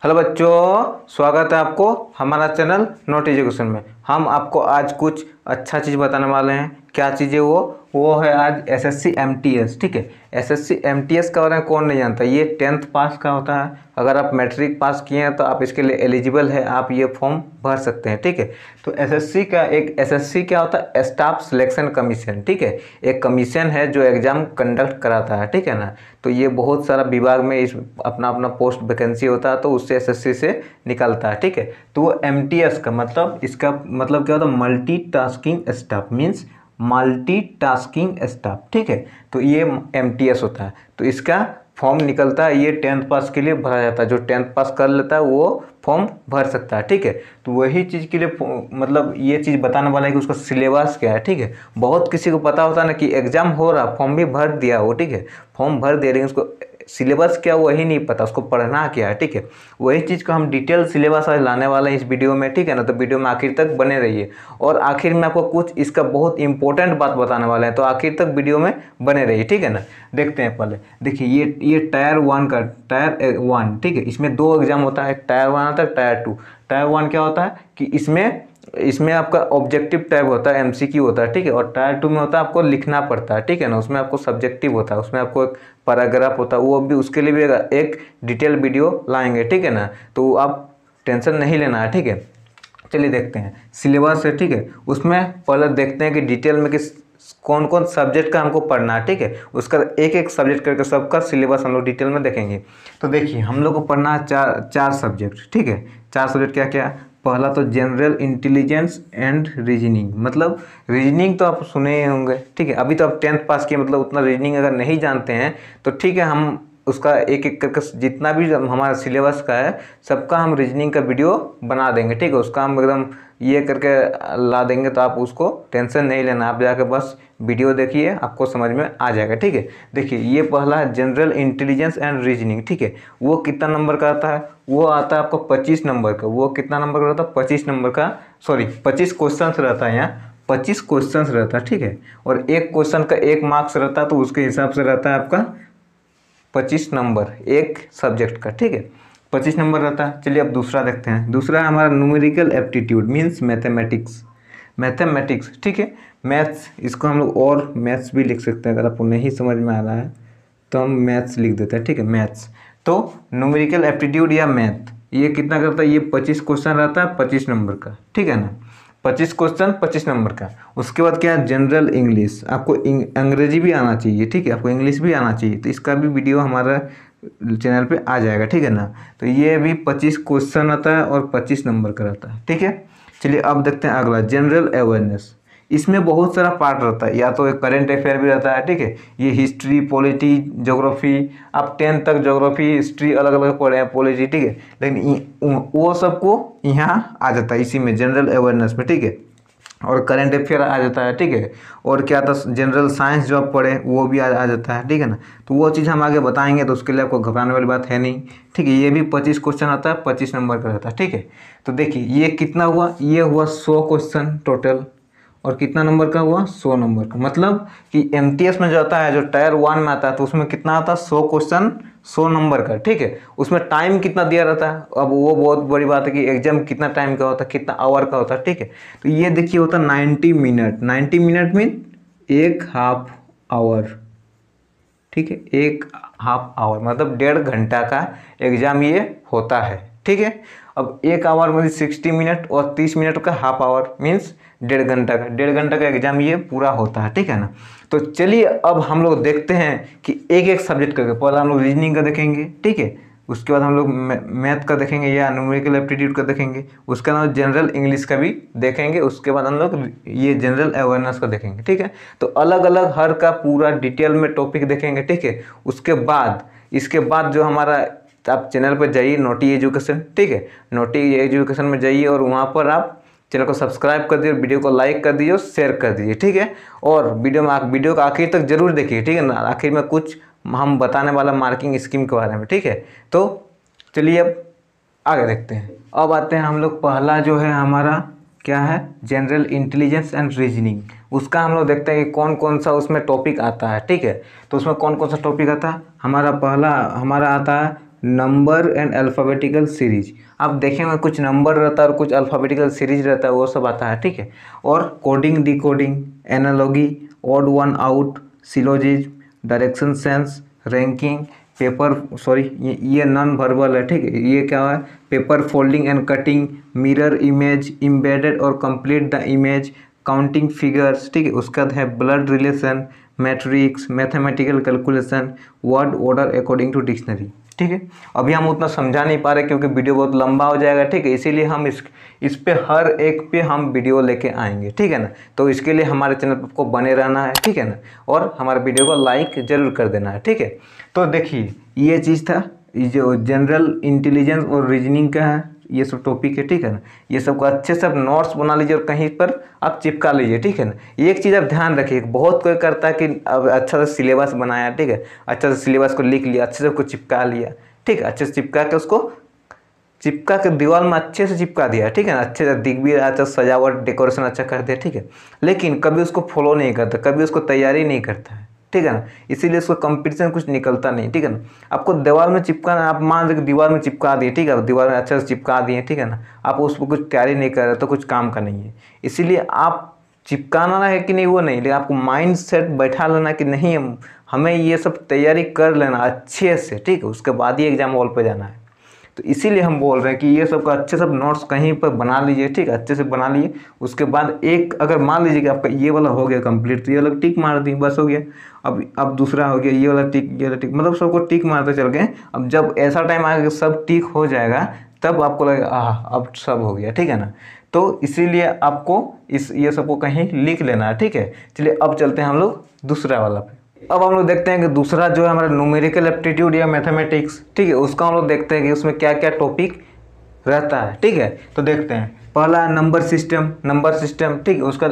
Hello बच्चों, स्वागत है आपको हमारा चैनल नोट एजुकेशन में। हम आपको आज कुछ अच्छा चीज़ बताने वाले हैं। क्या चीज़ है वो है आज एसएससी एमटीएस। ठीक है, एसएससी एमटीएस का बारे में कौन नहीं जानता। ये 10th पास का होता है। अगर आप मैट्रिक पास किए हैं तो आप इसके लिए एलिजिबल है, आप ये फॉर्म भर सकते हैं। ठीक है, तो एसएससी क्या होता है, स्टाफ सिलेक्शन कमीशन। ठीक है, एक कमीशन है जो एग्ज़ाम कंडक्ट कराता है। ठीक है ना, तो ये बहुत सारा विभाग में इस अपना अपना पोस्ट वैकेंसी होता है, तो उससे एसएससी से निकलता है। ठीक है, तो वो एमटीएस का मतलब, इसका मतलब क्या होता है, multi tasking staff, means multi tasking staff. ठीक है, तो ये एमटीएस होता है। तो इसका फॉर्म निकलता है, ये 10th पास के लिए भरा जाता है। जो 10th पास कर लेता है वो फॉर्म भर सकता है। ठीक है, तो वही चीज़ के लिए मतलब ये चीज़ बताने वाला है कि उसका सिलेबस क्या है। ठीक है, बहुत किसी को पता होता है ना कि एग्ज़ाम हो रहा, फॉर्म भी भर दिया वो। ठीक है, फॉर्म भर दे, लेकिन उसको सिलेबस क्या वही नहीं पता, उसको पढ़ना क्या है। ठीक है, वही चीज़ को हम डिटेल सिलेबस आज लाने वाले हैं इस वीडियो में। ठीक है ना, तो वीडियो में आखिर तक बने रहिए। और आखिर में आपको कुछ इसका बहुत इंपॉर्टेंट बात बताने वाले हैं, तो आखिर तक वीडियो में बने रहिए। ठीक है ना, देखते हैं। पहले देखिए, ये टायर 1 का टायर 1। ठीक है, इसमें 2 एग्जाम होता है, एक टायर 1 आता है, टायर 2। टायर 1 क्या होता है कि इसमें आपका ऑब्जेक्टिव टाइप होता है, एमसीक्यू होता है। ठीक है, और टायर 2 में होता है आपको लिखना पड़ता है। ठीक है ना, उसमें आपको सब्जेक्टिव होता है, उसमें आपको एक पैराग्राफ होता है। वो भी उसके लिए भी एक डिटेल वीडियो लाएंगे। ठीक है ना, तो आप टेंशन नहीं लेना है। ठीक है, चलिए देखते हैं सिलेबस है। ठीक है, उसमें पहले देखते हैं कि डिटेल में किस कौन कौन सब्जेक्ट का हमको पढ़ना है। ठीक है, उसका एक एक सब्जेक्ट करके सबका सिलेबस हम लोग डिटेल में देखेंगे। तो देखिए, हम लोग को पढ़ना है चार सब्जेक्ट। ठीक है, 4 सब्जेक्ट क्या क्या। पहला तो जनरल इंटेलिजेंस एंड रीजनिंग, मतलब रीजनिंग तो आप सुने ही होंगे। ठीक है, अभी तो आप 10th पास किए, मतलब उतना रीजनिंग अगर नहीं जानते हैं तो ठीक है, हम उसका एक एक करके जितना भी हमारा सिलेबस का है सबका हम रीजनिंग का वीडियो बना देंगे। ठीक है, उसका हम एकदम ये करके ला देंगे, तो आप उसको टेंशन नहीं लेना। आप जाके बस वीडियो देखिए, आपको समझ में आ जाएगा। ठीक है, देखिए ये पहला है जनरल इंटेलिजेंस एंड रीजनिंग। ठीक है, वो कितना नंबर का आता है, वो आता है आपको 25 नंबर का। वो कितना नंबर का रहता है, 25 नंबर का, सॉरी 25 क्वेश्चन रहता है यहाँ, 25 क्वेश्चन रहता है। ठीक है, और एक क्वेश्चन का 1 मार्क्स रहता है, तो उसके हिसाब से रहता है आपका 25 नंबर एक सब्जेक्ट का। ठीक है, 25 नंबर रहता है। चलिए अब दूसरा देखते हैं। दूसरा है हमारा न्यूमेरिकल एप्टीट्यूड, मीन्स मैथमेटिक्स। ठीक है, मैथ्स, इसको हम लोग और मैथ्स भी लिख सकते हैं। अगर आपको नहीं समझ में आ रहा है तो हम मैथ्स लिख देते हैं। ठीक है, मैथ्स। तो न्यूमेरिकल एप्टीट्यूड या मैथ, ये कितना करता है, ये 25 क्वेश्चन रहता है 25 नंबर का। ठीक है ना, 25 क्वेश्चन 25 नंबर का। उसके बाद क्या है, जनरल इंग्लिश। आपको अंग्रेजी भी आना चाहिए। ठीक है, आपको इंग्लिश भी आना चाहिए, तो इसका भी वीडियो हमारा चैनल पे आ जाएगा। ठीक है ना, तो ये भी 25 क्वेश्चन आता है और 25 नंबर का रहता है। ठीक है, चलिए अब देखते हैं अगला, जनरल अवेयरनेस। इसमें बहुत सारा पार्ट रहता है, या तो एक करंट अफेयर भी रहता है। ठीक है, ये हिस्ट्री, पॉलिटी, ज्योग्राफी, आप 10th तक ज्योग्राफी हिस्ट्री अलग अलग पढ़े हैं, पॉलिटी। ठीक है, लेकिन वो सबको यहाँ आ जाता है इसी में, जनरल अवेयरनेस में। ठीक है, और करंट अफेयर आ जाता है। ठीक है, और क्या था, जनरल साइंस जो आप पढ़े वो भी आ जाता है। ठीक है ना, तो वो चीज़ हम आगे बताएंगे, तो उसके लिए आपको घबराने वाली बात है नहीं। ठीक है, ये भी 25 क्वेश्चन आता है, 25 नंबर का रहता है। ठीक है, तो देखिए ये कितना हुआ, ये हुआ 100 क्वेश्चन टोटल, और कितना नंबर का हुआ, 100 नंबर का। मतलब कि एमटीएस में जो आता है, जो टायर 1 में आता है, तो उसमें कितना आता है, 100 क्वेश्चन 100 नंबर का। ठीक है, उसमें टाइम कितना दिया रहता है, अब वो बहुत बड़ी बात है कि एग्जाम कितना टाइम का होता है, कितना आवर का होता है। ठीक है, तो ये देखिए होता है 90 मिनट। 90 minute mean 1/2 our. ठीक है, 1/2 आवर मतलब 1.5 घंटा का एग्जाम ये होता है। ठीक है, अब 1 आवर में 60 मिनट और 30 मिनट का हाफ आवर, मीन्स 1.5 घंटा का, 1.5 घंटा का एग्जाम ये पूरा होता है। ठीक है ना, तो चलिए अब हम लोग देखते हैं कि एक एक सब्जेक्ट करके। पहले हम लोग रीजनिंग का देखेंगे। ठीक है, उसके बाद हम लोग मैथ का देखेंगे या न्यूमेरिकल एप्टीट्यूड का देखेंगे। उसके बाद जनरल इंग्लिश का भी देखेंगे। उसके बाद हम लोग ये जनरल अवेयरनेस का देखेंगे। ठीक है, तो अलग अलग हर का पूरा डिटेल में टॉपिक देखेंगे। ठीक है, इसके बाद जो हमारा, आप चैनल पर जाइए नोटी एजुकेशन। ठीक है, नोटी एजुकेशन में जाइए और वहाँ पर आप चैनल को सब्सक्राइब कर दीजिए, वीडियो को लाइक कर दीजिए और शेयर कर दीजिए। ठीक है, और वीडियो को आखिर तक जरूर देखिए। ठीक है ना, आखिर में कुछ हम बताने वाला मार्किंग स्कीम के बारे में। ठीक है, तो चलिए अब आगे देखते हैं। अब आते हैं हम लोग, पहला जो है हमारा क्या है, जनरल इंटेलिजेंस एंड रीजनिंग। उसका हम लोग देखते हैं कि कौन कौन सा उसमें टॉपिक आता है। ठीक है, तो उसमें कौन कौन सा टॉपिक आता है, हमारा पहला हमारा आता है नंबर एंड अल्फ़ाबेटिकल सीरीज। आप देखेंगे कुछ नंबर रहता है और कुछ अल्फ़ाबेटिकल सीरीज रहता है, वो सब आता है, ठीक है। और coding, decoding, analogy, odd one out, syllogism, direction sense, ranking, paper ये नॉन वर्बल है, ठीक है। ये क्या है, paper folding and cutting, mirror image, embedded और complete the image, counting figures, ठीक है। उसका है blood relation, matrix, mathematical calculation, word order according to dictionary, ठीक है। अभी हम उतना समझा नहीं पा रहे क्योंकि वीडियो बहुत लंबा हो जाएगा, ठीक है। इसीलिए हम इस पे हर एक पे हम वीडियो लेके आएंगे, ठीक है ना। तो इसके लिए हमारे चैनल पर आपको बने रहना है, ठीक है ना। और हमारे वीडियो को लाइक जरूर कर देना है, ठीक है। तो देखिए ये चीज़ था, ये जो जनरल इंटेलिजेंस और रीजनिंग का है, ये सब टॉपिक है, ठीक है ना। ये सब को अच्छे से आप नोट्स बना लीजिए और कहीं पर आप चिपका लीजिए, ठीक है ना। एक चीज़ आप ध्यान रखिए, बहुत कोई करता है कि अब अच्छा से सिलेबस बनाया, ठीक है, अच्छा से सिलेबस को लिख लिया, अच्छे से उसको चिपका लिया, ठीक है, अच्छे से चिपका के उसको चिपका के दीवार में अच्छे से चिपका दिया, ठीक है ना। अच्छे से दिख भी अच्छा, सजावट डेकोरेशन अच्छा कर दिया, ठीक है। लेकिन कभी उसको फॉलो नहीं करता, कभी उसको तैयारी नहीं करता है, ठीक है ना। इसीलिए उसको कंपटीशन कुछ निकलता नहीं, ठीक है ना। आपको दीवार में चिपकाना, आप मान लीजिए दीवार में चिपका दिए, ठीक है, दीवार में अच्छे से चिपका दिए, ठीक है ना। आप उस पर कुछ तैयारी नहीं कर रहे तो कुछ काम का नहीं है। इसीलिए आप चिपकाना है कि नहीं वो नहीं, लेकिन आपको माइंड सेट बैठा लेना कि नहीं हमें ये सब तैयारी कर लेना अच्छे से, ठीक है। उसके बाद ही एग्जाम हॉल पर जाना है। तो इसीलिए हम बोल रहे हैं कि ये सब का अच्छे सब नोट्स कहीं पर बना लीजिए, ठीक है, अच्छे से बना लीजिए। उसके बाद एक अगर मान लीजिए कि आपका ये वाला हो गया कंप्लीट, तो ये वाला टिक मार दी, बस हो गया। अब दूसरा हो गया, ये वाला टिक, ये वाला टिक, मतलब सबको टिक मारते चल गए। अब जब ऐसा टाइम आएगा कि सब टिक हो जाएगा, तब आपको लगेगा अब सब हो गया, ठीक है ना। तो इसीलिए आपको ये सबको कहीं लिख लेना है, ठीक है। चलिए अब चलते हैं हम लोग दूसरा वाला पे। अब हम लोग देखते हैं कि दूसरा जो है हमारा न्यूमेरिकल एप्टीट्यूड या मैथमेटिक्स, ठीक है, उसका हम लोग देखते हैं कि उसमें क्या क्या टॉपिक रहता है, ठीक है। तो देखते हैं, पहला नंबर सिस्टम, ठीक है। उसका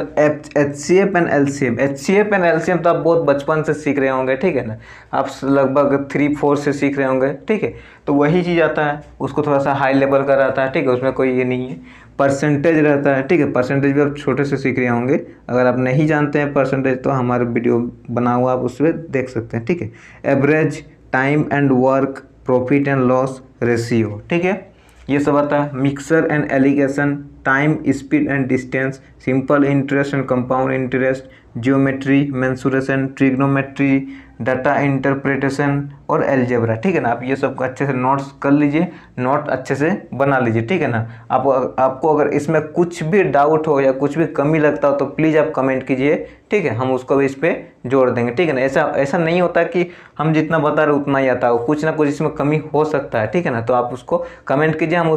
HCF and LCM। HCF and LCM तो आप बहुत बचपन से सीख रहे होंगे, ठीक है ना। आप लगभग 3-4 से सीख रहे होंगे, ठीक है। तो वही चीज़ आता है, उसको थोड़ा सा हाई लेवल का रहता है, ठीक है, उसमें कोई ये नहीं है। परसेंटेज रहता है, ठीक है, परसेंटेज भी आप छोटे से सीख रहे होंगे। अगर आप नहीं जानते हैं परसेंटेज तो हमारे वीडियो बना हुआ, आप उसमें देख सकते हैं, ठीक है। Average, time and work, profit and loss ratio, ठीक है, ये सब आता है। Mixer and allegation, time, speed and distance, simple interest and compound interest, geometry, mensuration, trigonometry, data interpretation और एलजेब्रा, ठीक है ना। आप ये सब अच्छे से नोट्स कर लीजिए, नोट अच्छे से बना लीजिए, ठीक है ना। आपको अगर इसमें कुछ भी डाउट हो या कुछ भी कमी लगता हो तो प्लीज़ आप कमेंट कीजिए, ठीक है, हम उसको भी इस पर जोड़ देंगे, ठीक है ना। ऐसा नहीं होता कि हम जितना बता रहे उतना ही आता हो, कुछ ना कुछ इसमें कमी हो सकता है, ठीक है ना। तो आप उसको कमेंट कीजिए, हम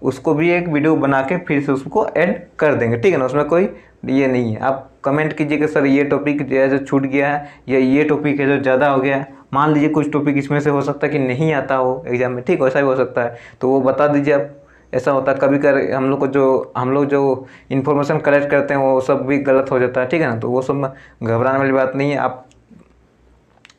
उसको भी एक वीडियो बना के फिर से उसको ऐड कर देंगे, ठीक है ना। उसमें कोई ये नहीं है। आप कमेंट कीजिए कि सर ये टॉपिक जो छूट गया है या ये टॉपिक है जो ज़्यादा हो गया है। मान लीजिए कुछ टॉपिक इसमें से हो सकता है कि नहीं आता हो एग्जाम में, ठीक, वैसा भी हो सकता है, तो वो बता दीजिए आप। ऐसा होता है कभी कर हम लोग जो इन्फॉर्मेशन कलेक्ट करते हैं वो सब भी गलत हो जाता है, ठीक है ना। तो वो सब में घबराने वाली बात नहीं है। आप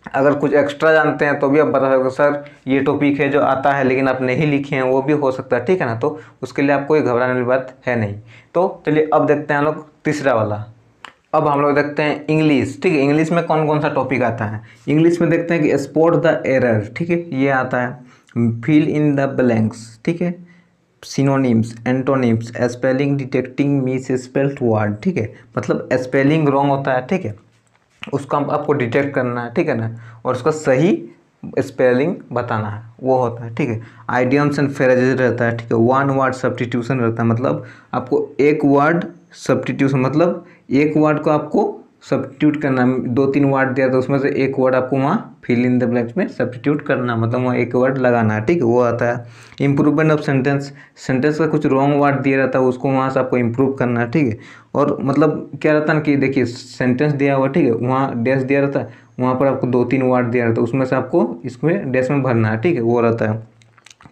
अगर कुछ एक्स्ट्रा जानते हैं तो भी आप बता सकते हो सर ये टॉपिक है जो आता है लेकिन आप नहीं लिखे हैं, वो भी हो सकता है, ठीक है ना। तो उसके लिए आप कोई घबराने वाली बात है नहीं। तो चलिए अब देखते हैं हम लोग तीसरा वाला। अब हम लोग देखते हैं इंग्लिश, ठीक है। इंग्लिश में कौन कौन सा टॉपिक आता है। इंग्लिश में देखते हैं कि स्पॉट द एरर, ठीक है, ये आता है। फिल इन द ब्लैंक्स, ठीक है। Synonyms, antonyms, spelling detecting miss spelled word, ठीक है, मतलब स्पेलिंग रॉन्ग होता है, ठीक है, उसको आपको डिटेक्ट करना है, ठीक है ना, और उसका सही स्पेलिंग बताना है, वो होता है, ठीक है। आइडियम्स एंड फ्रेजेस रहता है, ठीक है। वन वर्ड सब्स्टिट्यूशन रहता है, मतलब आपको एक वर्ड सब्स्टिट्यूशन, मतलब एक वर्ड को आपको सब्स्टिट्यूट करना है। 2-3 वर्ड दिया तो उसमें से एक वर्ड आपको वहाँ फिल इन द ब्लैंक्स में सब्स्टिट्यूट करना, मतलब वहाँ एक वर्ड लगाना है, ठीक है, वो आता है। इम्प्रूवमेंट ऑफ सेंटेंस का कुछ रॉन्ग वर्ड दिया रहता है, उसको वहाँ से आपको इम्प्रूव करना है, ठीक है। और मतलब क्या रहता है ना कि देखिए सेंटेंस दिया हुआ, ठीक है, वहाँ डैश दिया रहता है, वहाँ पर आपको 2-3 वर्ड दिया रहता है, उसमें से आपको इसमें डैश में भरना है, ठीक है, वो रहता है।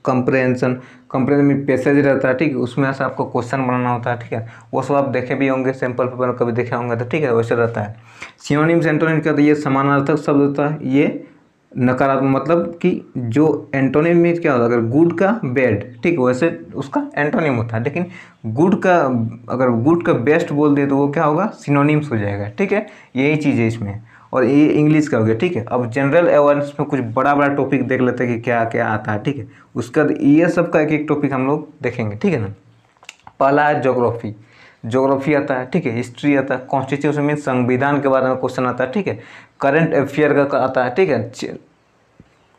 कंप्रेहेंशन में पैसेज रहता है, ठीक है, उसमें से आपको क्वेश्चन बनाना होता है, ठीक है, वो सब आप देखे भी होंगे सैम्पल पेपर कभी देखे होंगे तो, ठीक है, वैसे रहता है। सिनोनिम्स एंटोनिम्स का तो ये समानार्थक शब्द होता है, ये नकारात्मक, मतलब कि जो एंटोनिम में क्या होता है, अगर गुड का बैड, ठीक है, वैसे उसका एंटोनिम होता है। लेकिन अगर गुड का बेस्ट बोल दे तो वो क्या होगा, सिनोनिम्स हो जाएगा, ठीक है, यही चीज़ है इसमें। और ये इंग्लिश का हो गया, ठीक है। अब जनरल अवेयरनेस में कुछ बड़ा बड़ा टॉपिक देख लेते हैं कि क्या क्या आता है, ठीक है। उसका ये सब का एक एक टॉपिक हम लोग देखेंगे, ठीक है ना। पहला है ज्योग्राफी, ज्योग्राफी आता है, ठीक है। हिस्ट्री आता है, कॉन्स्टिट्यूशन मीन संविधान के बारे में क्वेश्चन आता है, ठीक है। करंट अफेयर का आता है, ठीक है।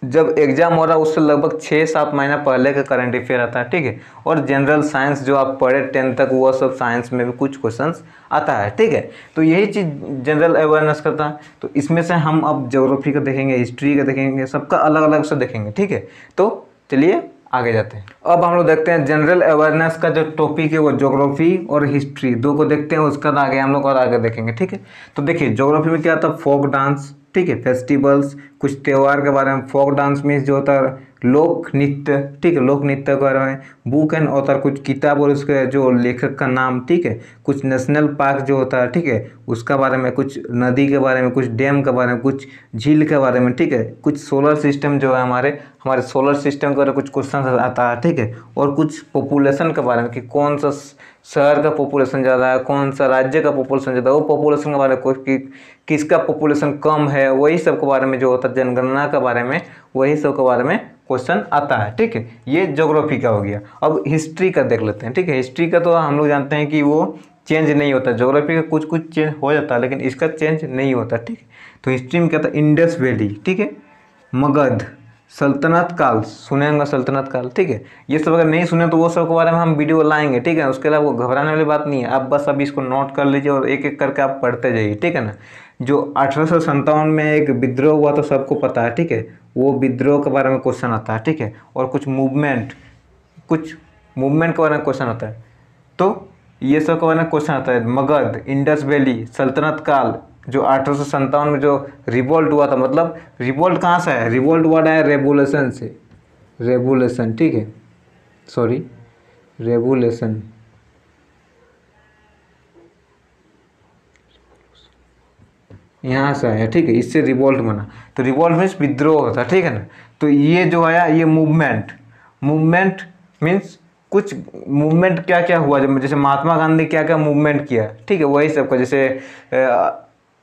जब एग्जाम हो रहा है उससे लगभग 6-7 महीना पहले का करंट अफेयर आता है, ठीक है। और जनरल साइंस जो आप पढ़े 10th तक, वो सब साइंस में भी कुछ क्वेश्चंस आता है, ठीक है। तो यही चीज़ जनरल अवेयरनेस करता है। तो इसमें से हम अब ज्योग्राफी का देखेंगे, हिस्ट्री का देखेंगे, सबका अलग अलग से देखेंगे, ठीक है। तो चलिए आगे जाते हैं। अब हम लोग देखते हैं जनरल अवेयरनेस का जो टॉपिक है वो ज्योग्राफी और हिस्ट्री दो को देखते हैं, उसका आगे हम लोग और आगे देखेंगे, ठीक है। तो देखिए ज्योग्राफी में क्या आता है, फोक डांस, ठीक है, फेस्टिवल्स, कुछ त्यौहार के बारे में। फोक डांस मीन्स जो होता है लोक नृत्य, ठीक है, लोक नृत्य के बारे में। बुक एंड ऑथर, कुछ किताब और उसके जो लेखक का नाम, ठीक है। कुछ नेशनल पार्क जो होता है, ठीक है, उसका बारे में। कुछ नदी के बारे में, कुछ डैम के बारे में, कुछ झील के बारे में, ठीक है। कुछ सोलर सिस्टम जो है हमारे सोलर सिस्टम के बारे में कुछ क्वेश्चन आता है, ठीक है। और कुछ पॉपुलेशन के बारे में कि कौन सा शहर का पॉपुलेशन ज़्यादा है, कौन सा राज्य का पॉपुलेशन ज़्यादा है, वो पॉपुलेशन के बारे में किसका पॉपुलेशन कम है, वही सब के बारे में जो होता है, जनगणना के बारे में, वही सब के बारे में क्वेश्चन आता है, ठीक है। ये ज्योग्राफी का हो गया। अब हिस्ट्री का देख लेते हैं, ठीक है। हिस्ट्री का तो हम लोग जानते हैं कि वो चेंज नहीं होता, ज्योग्राफी का कुछ कुछ चेंज हो जाता है लेकिन इसका चेंज नहीं होता, ठीक है। तो हिस्ट्री में क्या था, इंडस वैली, ठीक है, मगध, सल्तनत काल, सुने होंगे सल्तनत काल, ठीक है। ये सब अगर नहीं सुने तो वो सब के बारे में हम वीडियो लाएंगे, ठीक है। उसके अलावा घबराने वाली बात नहीं है, आप बस अभी इसको नोट कर लीजिए और एक एक करके आप पढ़ते जाइए, ठीक है ना। जो 1857 में एक विद्रोह हुआ तो सबको पता है, ठीक है। वो विद्रोह के बारे में क्वेश्चन आता है, ठीक है। और कुछ मूवमेंट के बारे में क्वेश्चन आता है। तो ये सब के बारे में क्वेश्चन आता है। मगध, इंडस वैली, सल्तनत काल, जो 1857 में जो रिवोल्ट हुआ था, मतलब रिवोल्ट कहाँ से है, रिवोल्ट वर्ड है रेवोल्यूशन से, रेवोल्यूशन, ठीक है, सॉरी रेवोल्यूशन, यहाँ से आया, ठीक है। इससे रिवोल्ट बना, तो रिवोल्ट मीन्स विद्रोह होता है, ठीक है ना। तो ये जो आया ये मूवमेंट मीन्स कुछ मूवमेंट क्या क्या हुआ, जब जैसे महात्मा गांधी क्या क्या मूवमेंट किया, ठीक है, वही सब का, जैसे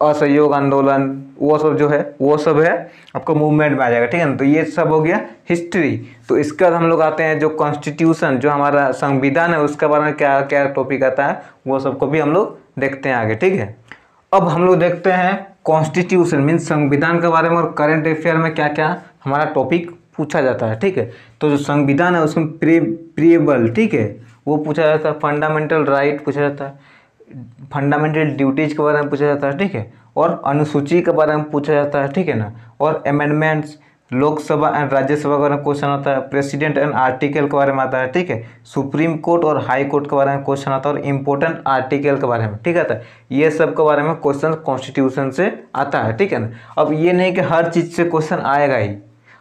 असहयोग आंदोलन, वो सब जो है वो सब है आपको मूवमेंट में आ जाएगा, ठीक है ना। तो ये सब हो गया हिस्ट्री। तो इसके बाद हम लोग आते हैं जो कॉन्स्टिट्यूशन, जो हमारा संविधान है, उसके बारे में क्या क्या टॉपिक आता है, वो सबको भी हम लोग देखते हैं आगे, ठीक है। अब हम लोग देखते हैं कॉन्स्टिट्यूशन मीन्स संविधान के बारे में और करंट अफेयर में क्या क्या हमारा टॉपिक पूछा जाता है, ठीक है। तो जो संविधान है उसमें प्रिएबल, ठीक है, वो पूछा जाता है। फंडामेंटल राइट पूछा जाता है, फंडामेंटल ड्यूटीज के बारे में पूछा जाता है, ठीक है। और अनुसूची के बारे में पूछा जाता है, ठीक है ना। और अमेंडमेंट्स, लोकसभा एंड राज्यसभा के बारे में क्वेश्चन आता है। प्रेसिडेंट एंड आर्टिकल के बारे में आता है, ठीक है। सुप्रीम कोर्ट और हाई कोर्ट के बारे में क्वेश्चन आता है। और इम्पोर्टेंट आर्टिकल के बारे में, ठीक है। ये सब के बारे में क्वेश्चन कॉन्स्टिट्यूशन से आता है, ठीक है ना। अब ये नहीं कि हर चीज़ से क्वेश्चन आएगा ही,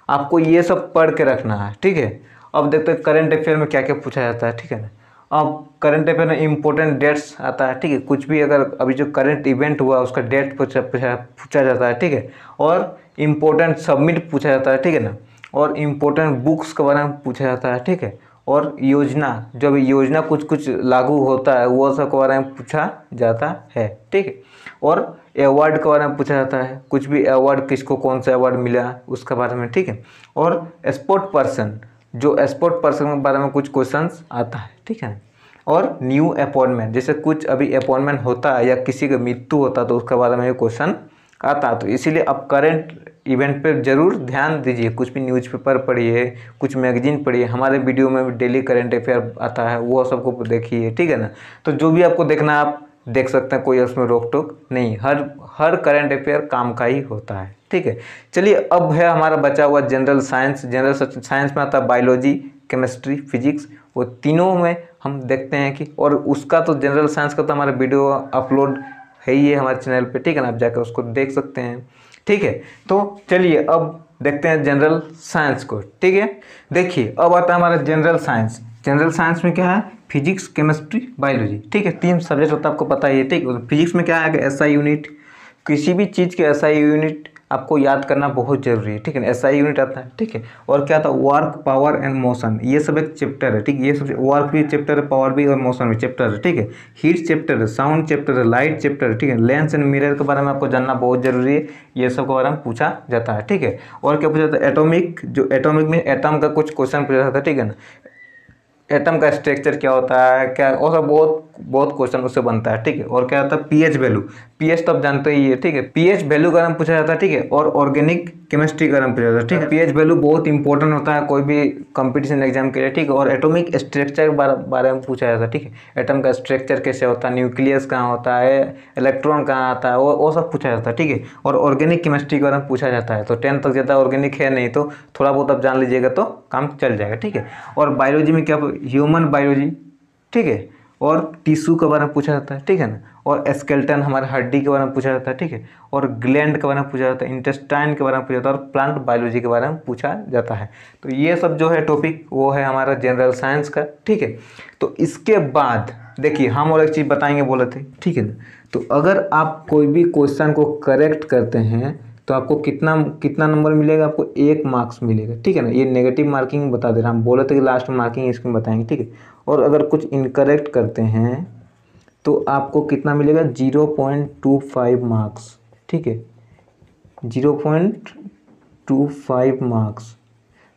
आपको ये सब पढ़ के रखना है, ठीक है। अब देखते हैं करंट अफेयर में क्या क्या पूछा जाता है, ठीक है ना। अब करंट अफेयर में इंपॉर्टेंट डेट्स आता है, ठीक है। कुछ भी अगर अभी जो करंट इवेंट हुआ उसका डेट पूछा जाता है, ठीक है। और इम्पोर्टेंट सबमिट पूछा जाता है, ठीक है ना। और इम्पोर्टेंट बुक्स के बारे में पूछा जाता है, ठीक है। और योजना, जब योजना कुछ कुछ लागू होता है वो सब के बारे में पूछा जाता है, ठीक है। और अवार्ड के बारे में पूछा जाता है, कुछ भी अवार्ड किसको कौन सा अवार्ड मिला उसके बारे में, ठीक है। और स्पोर्ट पर्सन, जो स्पोर्ट पर्सन के बारे में कुछ क्वेश्चंस आता है, ठीक है। और न्यू अपॉइंटमेंट, जैसे कुछ अभी अपॉइंटमेंट होता है या किसी का मृत्यु होता है तो उसके बारे में ये क्वेश्चन आता है। तो इसीलिए आप करंट इवेंट पे ज़रूर ध्यान दीजिए। कुछ भी न्यूज़पेपर पढ़िए, कुछ मैगजीन पढ़िए, हमारे वीडियो में भी डेली करंट अफेयर आता है, वो सबको देखिए, ठीक है ना। तो जो भी आपको देखना है आप देख सकते हैं, कोई उसमें रोक टोक नहीं, हर करंट अफेयर काम का ही होता है, ठीक है। चलिए अब है हमारा बचा हुआ जनरल साइंस। जनरल साइंस में आता है बायोलॉजी, केमिस्ट्री, फिजिक्स, वो तीनों में हम देखते हैं कि, और उसका तो जनरल साइंस का तो हमारा वीडियो अपलोड है ही है हमारे चैनल पे, ठीक है ना, आप जाकर उसको देख सकते हैं, ठीक है। तो चलिए अब देखते हैं जनरल साइंस को, ठीक है। देखिए अब आता है हमारा जनरल साइंस। जनरल साइंस में क्या है, फिजिक्स, केमिस्ट्री, बायोलॉजी, ठीक है। 3 सब्जेक्ट होता है, आपको पता ही है, ठीक है। फिजिक्स में क्या है कि एसआई यूनिट, किसी भी चीज़ के एसआई यूनिट आपको याद करना बहुत जरूरी है, ठीक है ना। SI यूनिट आता है, ठीक है। और क्या था, वर्क, पावर एंड मोशन, ये सब एक चैप्टर है, ठीक है। ये सब वर्क भी चैप्टर है, पावर भी और मोशन भी चैप्टर है, ठीक है। हीट चैप्टर है, साउंड चैप्टर है, लाइट चैप्टर है, ठीक है। लेंस एंड मिरर के बारे में आपको जानना बहुत जरूरी है, ये सब के बारे में पूछा जाता है, ठीक है। और क्या पूछा जाता है, एटॉमिक, जो एटॉमिक में एटम का कुछ क्वेश्चन पूछा जाता है, ठीक है ना। एटम का स्ट्रक्चर क्या होता है, क्या, और सब बहुत बहुत क्वेश्चन उससे बनता है, ठीक है। और क्या होता है, पीएच वैल्यू, पीएच तो आप जानते ही है, ठीक है। पीएच वैल्यू का नाम पूछा जाता है, ठीक है। और ऑर्गेनिक केमिस्ट्री का नाम पूछा जाता है, ठीक है। पीएच वैल्यू बहुत इंपॉर्टेंट होता है कोई भी कंपटीशन एग्जाम के लिए, ठीक है। और एटॉमिक स्ट्रक्चर के बारे में पूछा जाता है, ठीक है। एटम का स्ट्रक्चर कैसे होता है, न्यूक्लियस कहाँ होता है, इलेक्ट्रॉन कहाँ आता है, वो सब पूछा जाता है, ठीक है। और ऑर्गेनिक केमिस्ट्री के बारे में पूछा जाता है। तो 10th तक ज़्यादा ऑर्गेनिक है नहीं, तो थोड़ा बहुत आप जान लीजिएगा तो काम चल जाएगा, ठीक है। और बायोलॉजी में क्या, ह्यूमन बायोलॉजी, ठीक है। और टिश्यू के बारे में पूछा जाता है, ठीक है ना। और स्केलेटन, हमारे हड्डी के बारे में पूछा जाता है, ठीक है। और ग्लैंड के बारे में पूछा जाता है, इंटेस्टाइन के बारे में पूछा जाता है, और प्लांट बायोलॉजी के बारे में पूछा जाता है। तो ये सब जो है टॉपिक वो है हमारा जनरल साइंस का, ठीक है। तो इसके बाद देखिए हम और एक चीज़ बताएंगे बोले थे, ठीक है ना। तो अगर आप कोई भी क्वेश्चन को करेक्ट करते हैं तो आपको कितना कितना नंबर मिलेगा, आपको 1 मार्क्स मिलेगा, ठीक है ना। ये नेगेटिव मार्किंग बता दे रहा, हम बोले थे कि लास्ट में मार्किंग इसमें बताएंगे, ठीक है। और अगर कुछ इनकरेक्ट करते हैं तो आपको कितना मिलेगा, 0.25 मार्क्स, ठीक है। 0.25 मार्क्स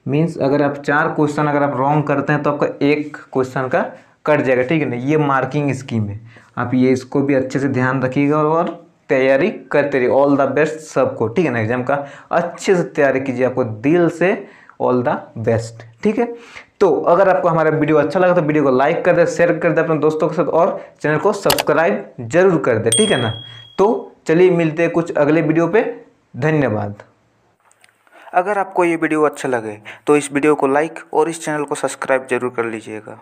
मीन्स अगर आप 4 क्वेश्चन अगर आप रॉन्ग करते हैं तो आपका 1 क्वेश्चन का कट जाएगा, ठीक है ना। ये मार्किंग स्कीम है, आप ये इसको भी अच्छे से ध्यान रखिएगा और तैयारी करते रहिए। ऑल द बेस्ट सबको, ठीक है ना। एग्जाम का अच्छे से तैयारी कीजिए, आपको दिल से ऑल द बेस्ट, ठीक है। तो अगर आपको हमारा वीडियो अच्छा लगा तो वीडियो को लाइक कर दे, शेयर कर दे अपने दोस्तों के साथ, और चैनल को सब्सक्राइब जरूर कर दे, ठीक है ना। तो चलिए मिलते हैं कुछ अगले वीडियो पे, धन्यवाद। अगर आपको ये वीडियो अच्छा लगे तो इस वीडियो को लाइक और इस चैनल को सब्सक्राइब जरूर कर लीजिएगा।